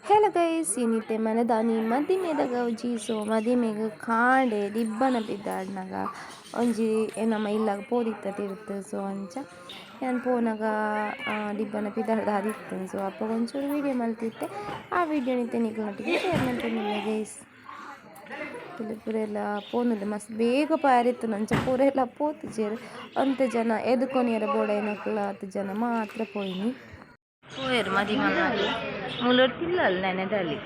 Hello guys, ini temana dani madime daga uji so madime ga kaande dibbana bidadnaga onji enama illaga poditta tirtu so ancha yan ponaga dibbana bidada hadittu so appa konchuru video maltitte aa video nite nikulnottige share ಮಾಡ್ತೀನಿ guys ಪುರೆಲ್ಲ ಪೋನುಲೆ ಮಸ್ತ್ ಬೇಗ ಪಾರಿತ್ತು ನಂಚ ಪೂರೆಲ್ಲ ಪೋತು ಜೇರು ಅಂತೆ ಜನ ಎದುಕೊನಿಯರ ಬೋಡ ಏನಕ್ಕಲ 10 ಜನ ಮಾತ್ರ ಪೋಯಿನಿ పోయారు మది మళ్ళీ ముల్లూరు పిల్లలు నేనేదాలి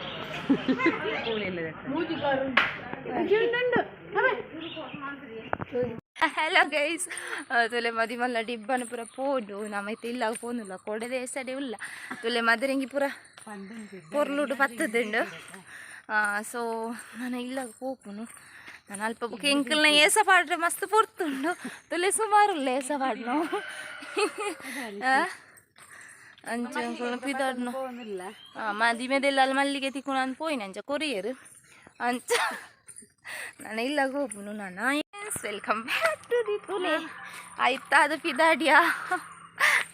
ಹಲೋ ಗೈಸ್ ತುಲೆ ಮದಿ ಮಲ್ಲ ಡಿಬ್ಬನ ಪೂರ ಪೋಡು ನಮ್ಮೈತೆ ಇಲ್ಲ ಪೋನುಲ್ಲ ಕೊಡದೆ ಸಡೆ ಇಲ್ಲ ತುಲೆ ಮದರಂಗಿ ಪೂರ ಪೊರ್ಲುಡು ಪತ್ತದುಂಡು ಸೊ ನಾನು ಇಲ್ಲ ಪೋಪುನು ನಾನು ಅಲ್ಪ ಕೆಂಕಲ್ನ ಏಸ ಪಾಡ್ರೆ ಮಸ್ತ್ ಪೊರ್ತುಂಡು ತುಲೆ ಸುಮಾರು ಏಸ ಪಾಡ್ನು ಅಂಚ ಪಿದಾಡ್ನು ಮದಿಮೆದೆಲ್ಲ ಮಲ್ಲಿಗೆ ತಿಕ್ಕು ನಾನು ಪೋಯಿನ ಅಂಚ ಕೊರಿಯರು ಅಂಚ ನಾನು ಇಲ್ಲ ಹೋಗ್ನು ನಾನು ವೆಲ್ಕಮ್ ಬ್ಯಾಕ್ ಟು ದಿ ತುಲೆ ಆಯ್ತಾ ಅದು ಪಿದಾಡಿಯಾ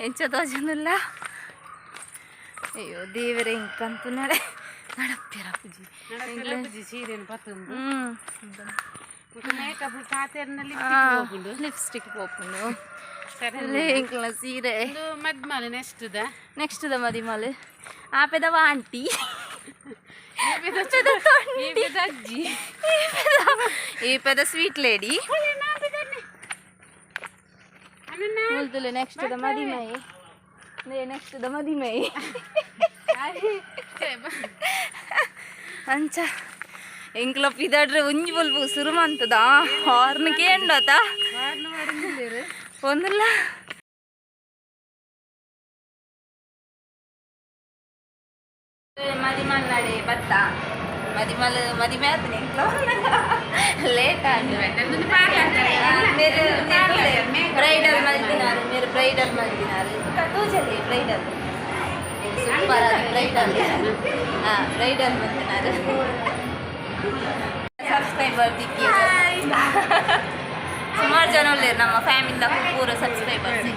ಎಂಚ ತೋಜನಿಲ್ಲ ಅಯ್ಯೋ ದೇವರೇ ಇಂಕಂತು ನಡೆ ನಡಪ್ಪಿರ ಸೀರೆನು ಪತ್ತೊಂದು ಲಿಪ್ಸ್ಟಿಕ್ ಪೋಪುಂಡು ఇంట్లో సీరే మదిమాలు నెక్స్ట్ ద మదిమాలు ఆ పెదవ ఆంటీ ఈ పెద్ద స్వీట్ లేడీ ముల్తులు నెక్స్ట్ ద మదిమై నెక్స్ట్ ద మదిమై ಅಂಚ ಇಂಕ್ಲ ಪಿದಾಡ್ರೆ ಒಂಜಿ ಬಲ್ಪು ಸುರುಮಂತದ ಹಾರ್ನ್ಗೆ ಎಂಡತ ಒಂದಿಲ್ಲ ಮದಿಮಲ್ ನಡೆ ಬತ್ತ ಮದಿಮೆ ಆತನೆ ಇಂಕ್ಲ ಲೇಟ್ ಬ್ರೈಡಲ್ ಮಲ್ತಿನಾರು ಮೇರೆ ಬ್ರೈಡಲ್ ಮಲ್ತಿನಾರು ತೂಜಲಿ ಬ್ರೈಡಲ್ ಸೂಪರ್ ಅದು ಬ್ರೈಡಲ್ ಬ್ರೈಡಲ್ ಮಲ್ತಿನಾರು ಸಬ್ಸ್ಕ್ರೈಬರ್ ದಿಕ್ಕಿ ಸುಮಾರು ಜನ ಉಳ್ಳೇರು ನಮ್ಮ ಫ್ಯಾಮಿಲಿದ ಪೂರ ಸಬ್ಸ್ಕ್ರೈಬರ್ಸ್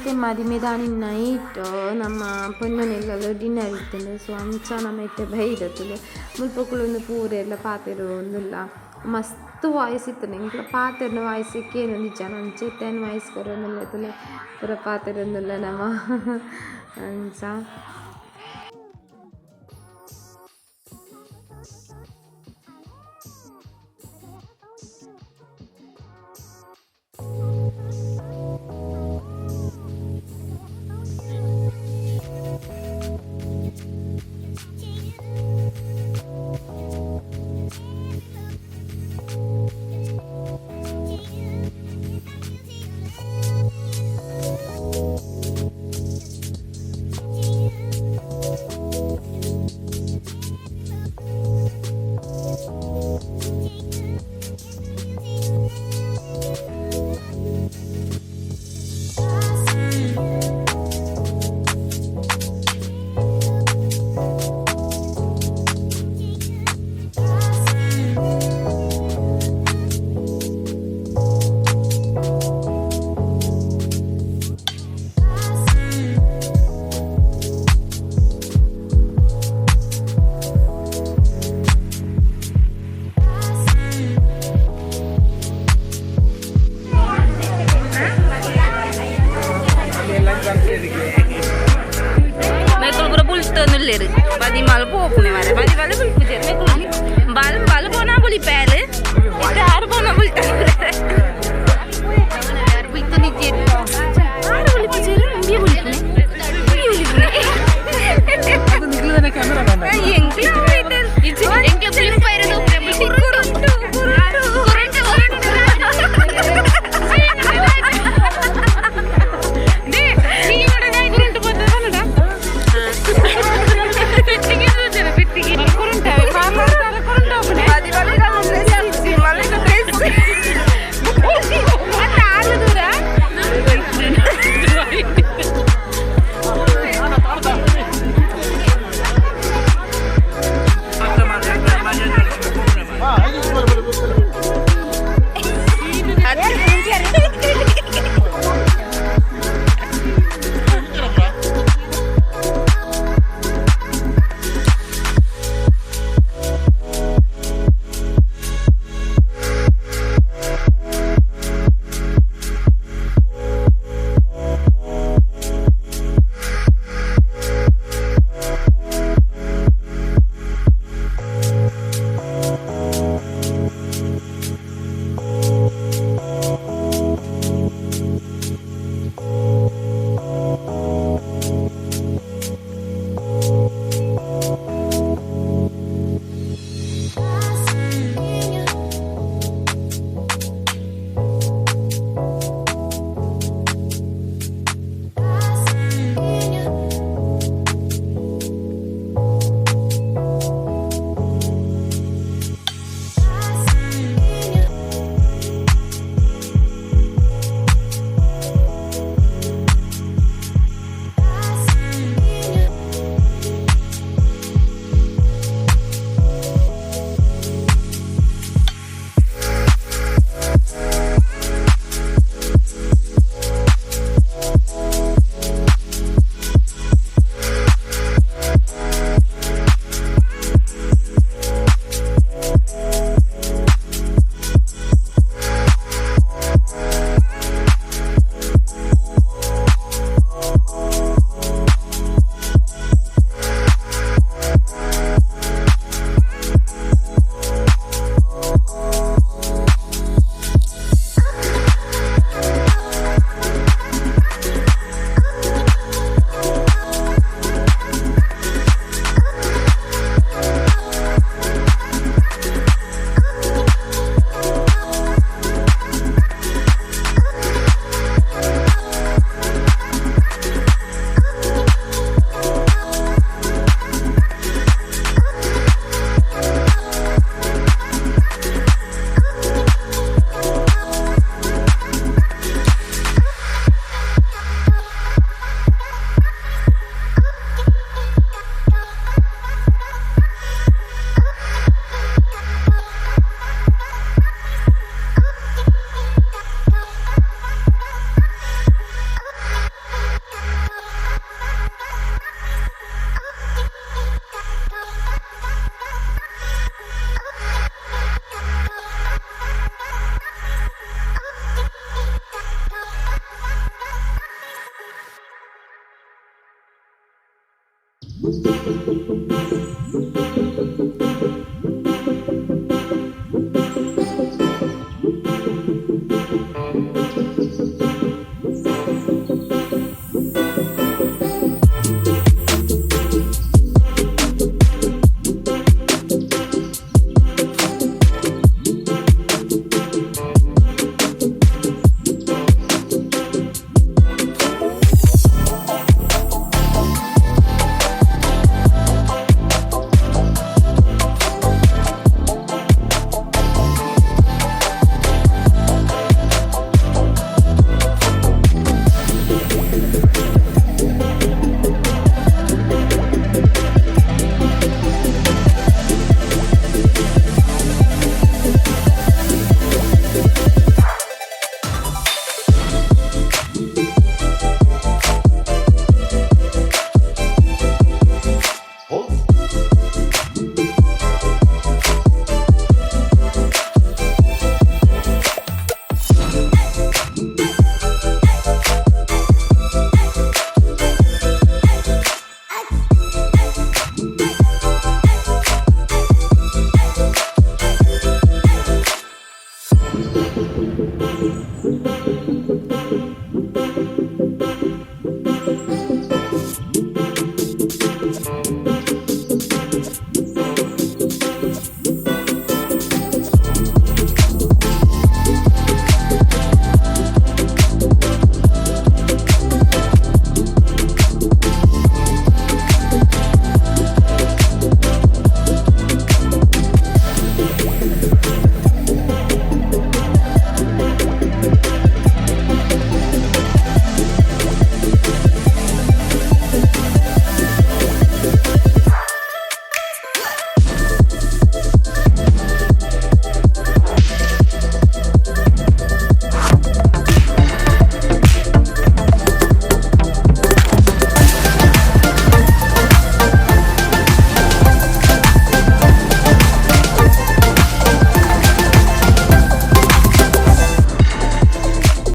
ಮತ್ತೆ ಮದಿಮೆ ದಾನಿ ನೈಟ್ ನಮ್ಮ ಪೊನ್ನನೆಲ್ಲ ಡಿನ್ನರ್ ಇರ್ತದೆ. ಸೊ ಅಂಚ ನಮ್ಮೈತೆ ಬೈದತ್ತಲೆ ಮುಲ್ಪಕ್ಕಳೊಂದು ಪೂರ ಎಲ್ಲ ಪಾತೆರು ಒಂದಿಲ್ಲ ಮಸ್ತ್ ವಾಯ್ಸ್ ಇತ್ತು ಇಂಕ್ಲ ಪಾತೆರ್ನ ವಾಯ್ಸ್ ಕೇನು ನಿಜ ಅಂಚೆತ್ತೇನು ವಾಯ್ಸ್ ಕೊರೋನಿಲ್ಲ ಪೂರ ಪಾತೆರೊಂದಿಲ್ಲ ನಮ್ಮ ಅಂಚ.